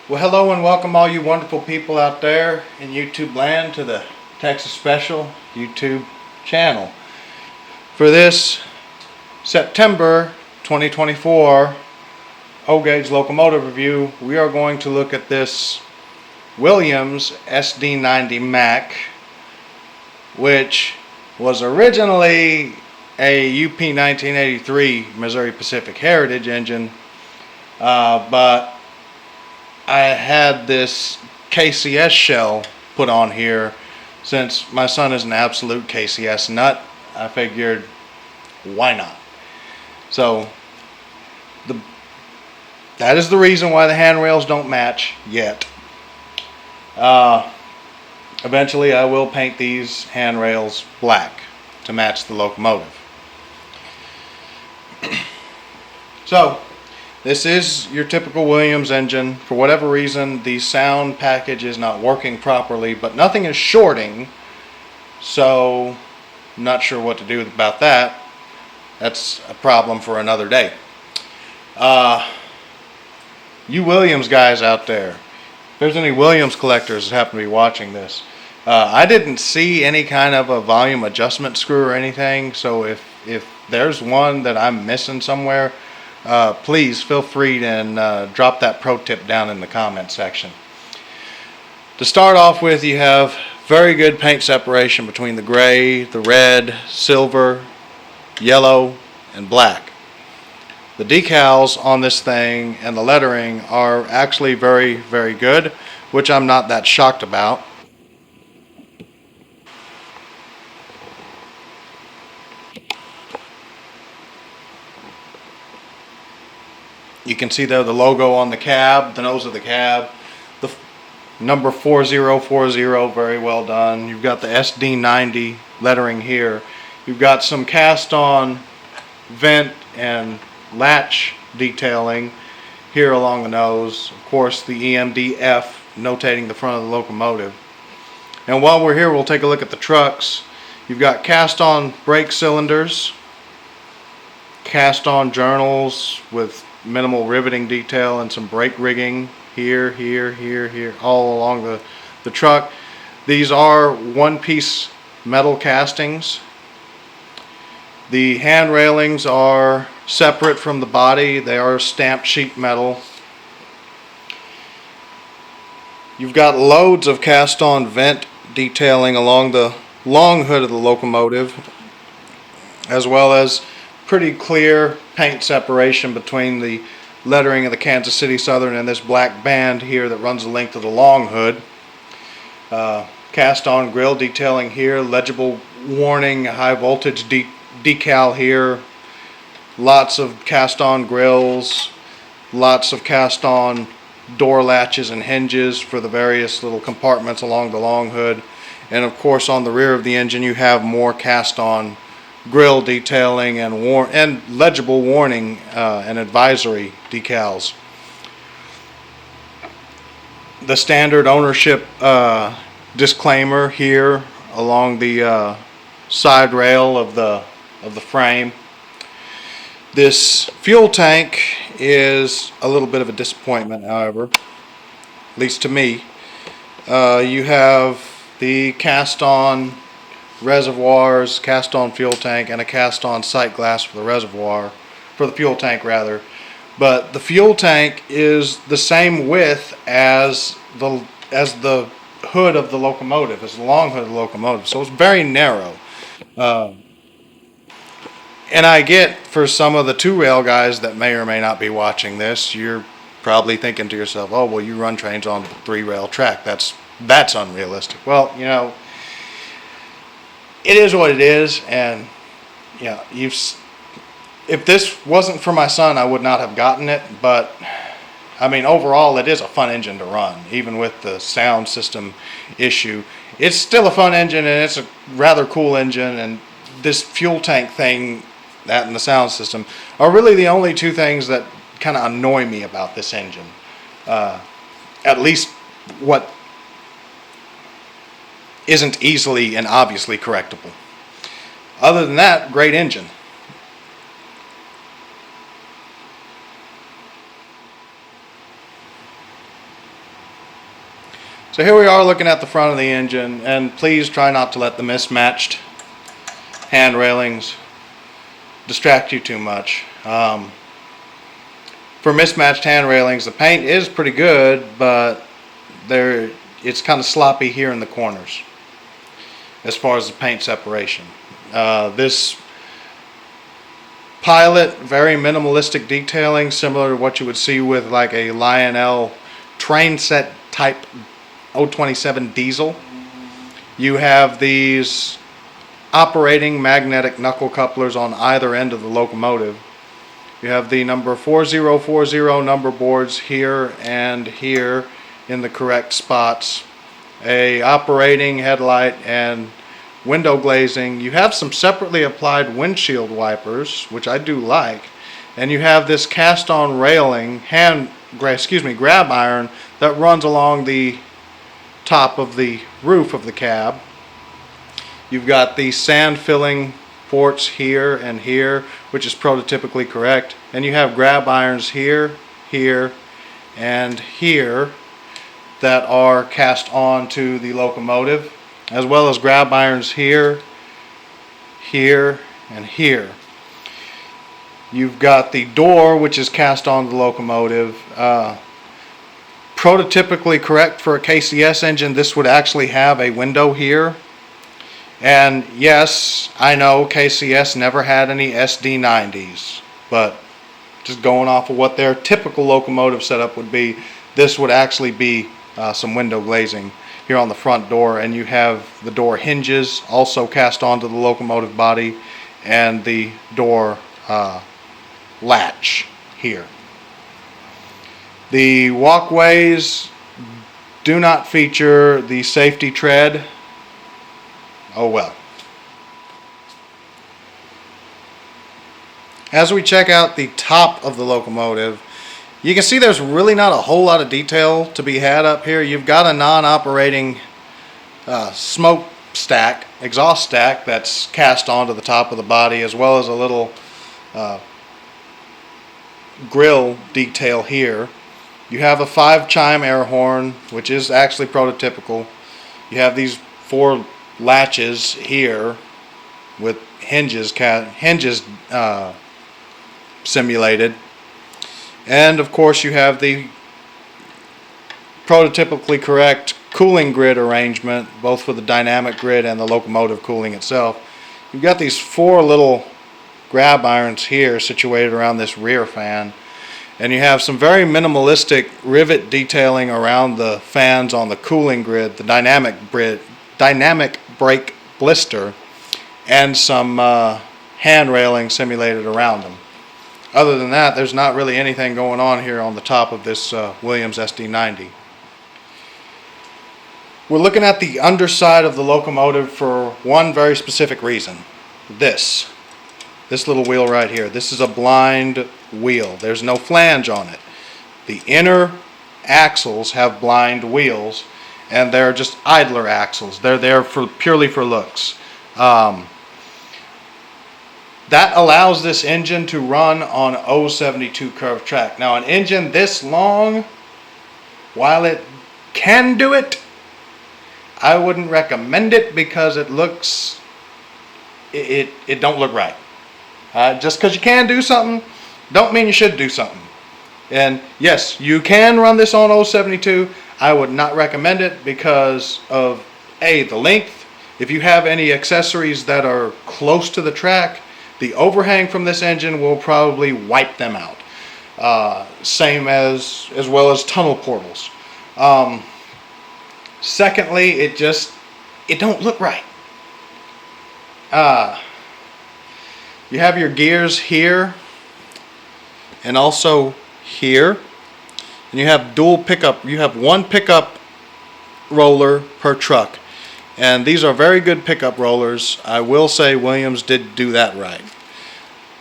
Well, hello and welcome all you wonderful people out there in YouTube land to the Texas Special YouTube channel. For this September 2024 O-Gauge locomotive review, we are going to look at this Williams SD90MAC, which was originally a UP 1983 Missouri Pacific Heritage engine, but I had this KCS shell put on here. Since my son is an absolute KCS nut, I figured, why not? So that is the reason why the handrails don't match yet. Eventually I will paint these handrails black to match the locomotive. So this is your typical Williams engine. For whatever reason, the sound package is not working properly, but nothing is shorting, so I'm not sure what to do about that. That's a problem for another day. You Williams guys out there, if there's any Williams collectors that happen to be watching this, I didn't see any kind of a volume adjustment screw or anything, so if there's one that I'm missing somewhere, please feel free to drop that pro tip down in the comment section. To start off with, you have very good paint separation between the gray, the red, silver, yellow, and black. The decals on this thing and the lettering are actually very, very good, which I'm not that shocked about. You can see there the logo on the cab, the nose of the cab, the number 4040, very well done. You've got the SD90 lettering here. You've got some cast on vent and latch detailing here along the nose. Of course, the EMDF notating the front of the locomotive. And while we're here, we'll take a look at the trucks. You've got cast on brake cylinders, cast on journals with minimal riveting detail and some brake rigging here, all along the truck. These are one-piece metal castings. The hand railings are separate from the body. They are stamped sheet metal. You've got loads of cast on vent detailing along the long hood of the locomotive, as well as pretty clear paint separation between the lettering of the Kansas City Southern and this black band here that runs the length of the long hood. Cast on grill detailing here, legible warning, high voltage decal here, lots of cast on grills, lots of cast on door latches and hinges for the various little compartments along the long hood, and of course on the rear of the engine you have more cast on grill detailing and legible warning and advisory decals. The standard ownership disclaimer here along the side rail of the frame. This fuel tank is a little bit of a disappointment, however, at least to me. You have the cast on reservoirs, cast on fuel tank, and a cast on sight glass for the reservoir, for the fuel tank rather. But the fuel tank is the same width as the hood of the locomotive, as the long hood of the locomotive, so it's very narrow. And I get, for some of the two-rail guys that may or may not be watching this, you're probably thinking to yourself, oh well, you run trains on three-rail track, that's unrealistic. Well, you know, it is what it is, and yeah, if this wasn't for my son, I would not have gotten it. But I mean, overall, it is a fun engine to run, even with the sound system issue. It's still a fun engine, and it's a rather cool engine. And this fuel tank thing, that and the sound system, are really the only two things that kind of annoy me about this engine. At least what isn't easily and obviously correctable. Other than that, great engine. So here we are looking at the front of the engine, and please try not to let the mismatched hand railings distract you too much. For mismatched hand railings, the paint is pretty good, but it's kind of sloppy here in the corners as far as the paint separation. This Pilot, very minimalistic detailing, similar to what you would see with like a Lionel train set type 027 diesel. You have these operating magnetic knuckle couplers on either end of the locomotive. You have the number 4040 number boards here and here in the correct spots. A operating headlight and window glazing. You have some separately applied windshield wipers, which I do like, and you have this cast on railing grab iron that runs along the top of the roof of the cab. You've got the sand filling ports here and here, which is prototypically correct, and you have grab irons here, here, and here that are cast on to the locomotive, as well as grab irons here, here, and here. You've got the door, which is cast on the locomotive. Prototypically correct for a KCS engine, this would actually have a window here. And yes, I know KCS never had any SD90s, but just going off of what their typical locomotive setup would be, this would actually be some window glazing here on the front door, and you have the door hinges also cast onto the locomotive body, and the door latch here. The walkways do not feature the safety tread. Oh well. As we check out the top of the locomotive, you can see there's really not a whole lot of detail to be had up here. You've got a non-operating smoke stack, exhaust stack that's cast onto the top of the body, as well as a little grill detail here. You have a 5-chime air horn, which is actually prototypical. You have these 4 latches here with hinges simulated. And of course you have the prototypically correct cooling grid arrangement, both for the dynamic grid and the locomotive cooling itself. You've got these 4 little grab irons here situated around this rear fan, and you have some very minimalistic rivet detailing around the fans on the cooling grid, the dynamic brake blister, and some hand railing simulated around them. Other than that, there's not really anything going on here on the top of this Williams SD90. We're looking at the underside of the locomotive for one very specific reason. This little wheel right here. This is a blind wheel. There's no flange on it. The inner axles have blind wheels, and they're just idler axles. They're there purely for looks. That allows this engine to run on 072 curved track. Now, an engine this long, while it can do it, I wouldn't recommend it because it looks, it don't look right. Just because you can do something, don't mean you should do something. And yes, you can run this on 072. I would not recommend it because of the length. If you have any accessories that are close to the track, the overhang from this engine will probably wipe them out. Same as well as tunnel portals. Secondly, it don't look right. You have your gears here and also here, and you have dual pickup. You have one pickup roller per truck, and these are very good pickup rollers. I will say Williams did do that right.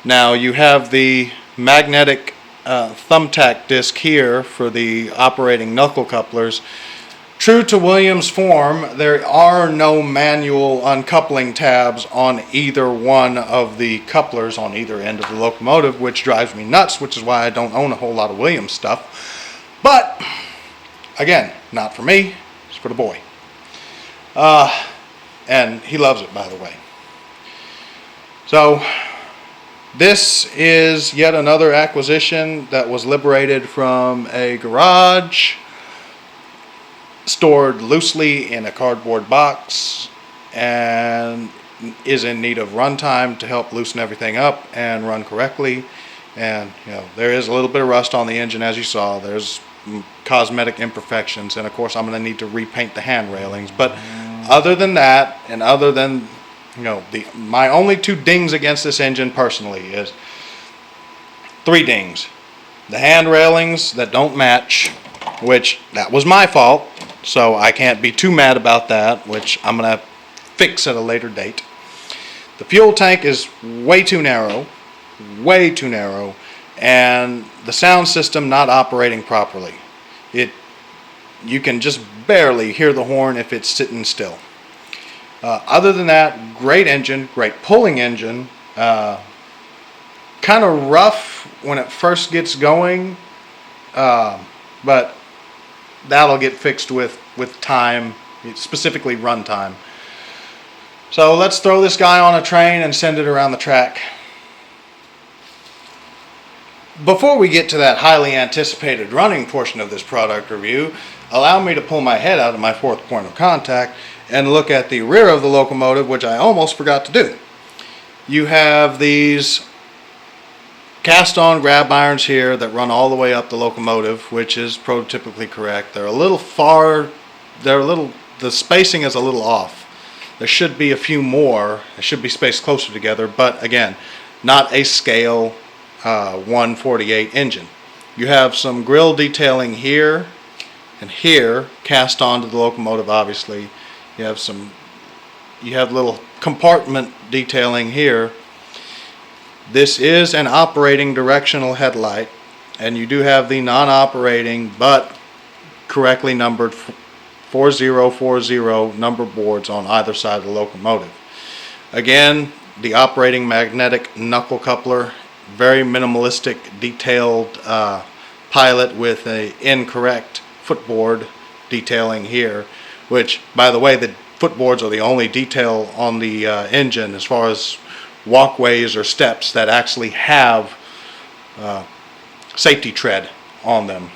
Now you have the magnetic thumbtack disc here for the operating knuckle couplers. True to Williams form, there are no manual uncoupling tabs on either one of the couplers on either end of the locomotive, which drives me nuts, which is why I don't own a whole lot of Williams stuff. But again, not for me, it's for the boy. And he loves it, by the way. So this is yet another acquisition that was liberated from a garage, stored loosely in a cardboard box, and is in need of runtime to help loosen everything up and run correctly. And there is a little bit of rust on the engine, as you saw. There's cosmetic imperfections, and of course I'm going to need to repaint the hand railings. But other than that, and other than my only two dings against this engine personally is three dings: the hand railings that don't match, which that was my fault, so I can't be too mad about that, which I'm going to fix at a later date. The fuel tank is way too narrow, and the sound system not operating properly. You can just barely hear the horn if it's sitting still. Other than that, great engine, great pulling engine. Kind of rough when it first gets going, but that'll get fixed with time, specifically run time. So let's throw this guy on a train and send it around the track. Before we get to that highly anticipated running portion of this product review, allow me to pull my head out of my fourth point of contact and look at the rear of the locomotive, which I almost forgot to do. You have these cast-on grab irons here that run all the way up the locomotive, which is prototypically correct. They're a little far, the spacing is a little off. There should be a few more. They should be spaced closer together, but again, not a scale 148 engine. You have some grill detailing here and here, cast onto the locomotive. Obviously, you have little compartment detailing here. This is an operating directional headlight, and you do have the non-operating but correctly numbered 4040 number boards on either side of the locomotive. Again, the operating magnetic knuckle coupler, very minimalistic, detailed pilot with an incorrect footboard detailing here, which, by the way, the footboards are the only detail on the engine as far as walkways or steps that actually have safety tread on them.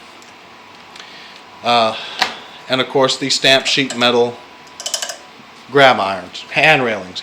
And of course the stamped sheet metal grab irons, hand railings.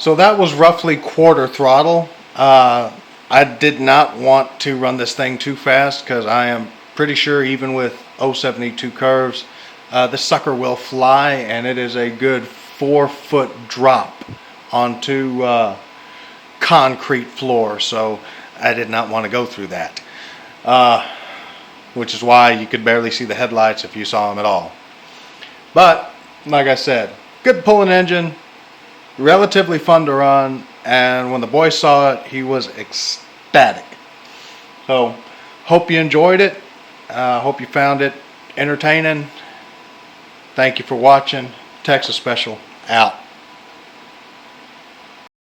So that was roughly quarter throttle. I did not want to run this thing too fast because I am pretty sure even with 072 curves, this sucker will fly, and it is a good 4-foot drop onto concrete floor. So I did not want to go through that, which is why you could barely see the headlights if you saw them at all. But like I said, good pulling engine, relatively fun to run, and when the boy saw it, he was ecstatic. So hope you enjoyed it. Hope you found it entertaining. Thank you for watching. Texas Special out.